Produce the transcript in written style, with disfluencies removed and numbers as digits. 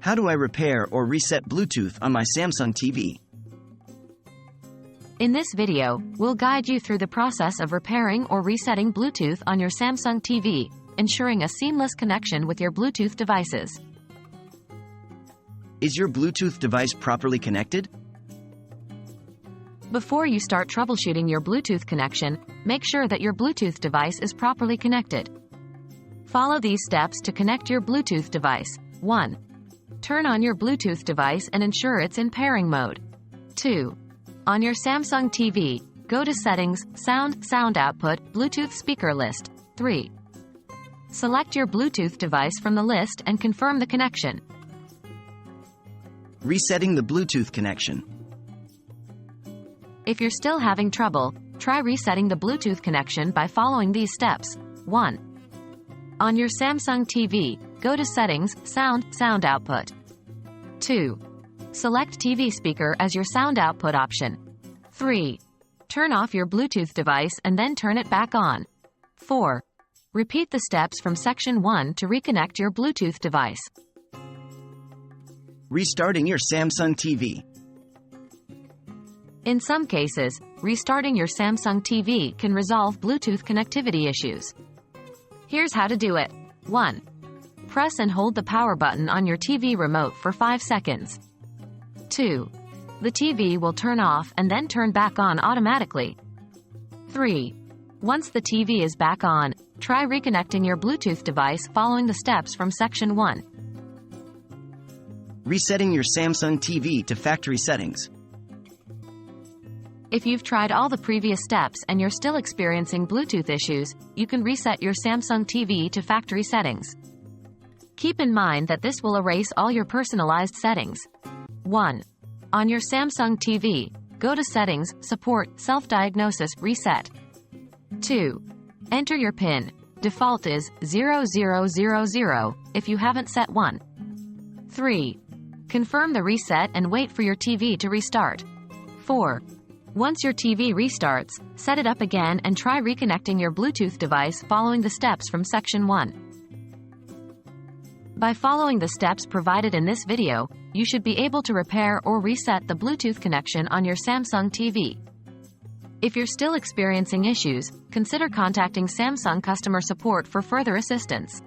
How do I repair or reset Bluetooth on my Samsung TV? In this video, we'll guide you through the process of repairing or resetting Bluetooth on your Samsung TV, ensuring a seamless connection with your Bluetooth devices. Is your Bluetooth device properly connected? Before you start troubleshooting your Bluetooth connection, make sure that your Bluetooth device is properly connected. Follow these steps to connect your Bluetooth device. 1. Turn on your Bluetooth device and ensure it's in pairing mode. 2. On your Samsung TV, go to Settings, Sound Output, Bluetooth Speaker List. 3. Select your Bluetooth device from the list and confirm the connection. Resetting the Bluetooth connection. If you're still having trouble, try resetting the Bluetooth connection by following these steps. 1. On your Samsung TV, go to Settings, Sound Output. 2. Select TV speaker as your sound output option. 3. Turn off your Bluetooth device and then turn it back on. 4. Repeat the steps from section 1 to reconnect your Bluetooth device. Restarting your Samsung TV. In some cases, restarting your Samsung TV can resolve Bluetooth connectivity issues. Here's how to do it. 1. Press and hold the power button on your TV remote for 5 seconds. 2. The TV will turn off and then turn back on automatically. 3. Once the TV is back on, try reconnecting your Bluetooth device following the steps from section 1. Resetting your Samsung TV to factory settings. If you've tried all the previous steps and you're still experiencing Bluetooth issues, you can reset your Samsung TV to factory settings. Keep in mind that this will erase all your personalized settings. 1. On your Samsung TV, go to Settings, Support, Self-Diagnosis, Reset. 2. Enter your PIN. Default is 0000 if you haven't set one. 3. Confirm the reset and wait for your TV to restart. 4. Once your TV restarts, set it up again and try reconnecting your Bluetooth device following the steps from section 1. By following the steps provided in this video, you should be able to repair or reset the Bluetooth connection on your Samsung TV. If you're still experiencing issues, consider contacting Samsung customer support for further assistance.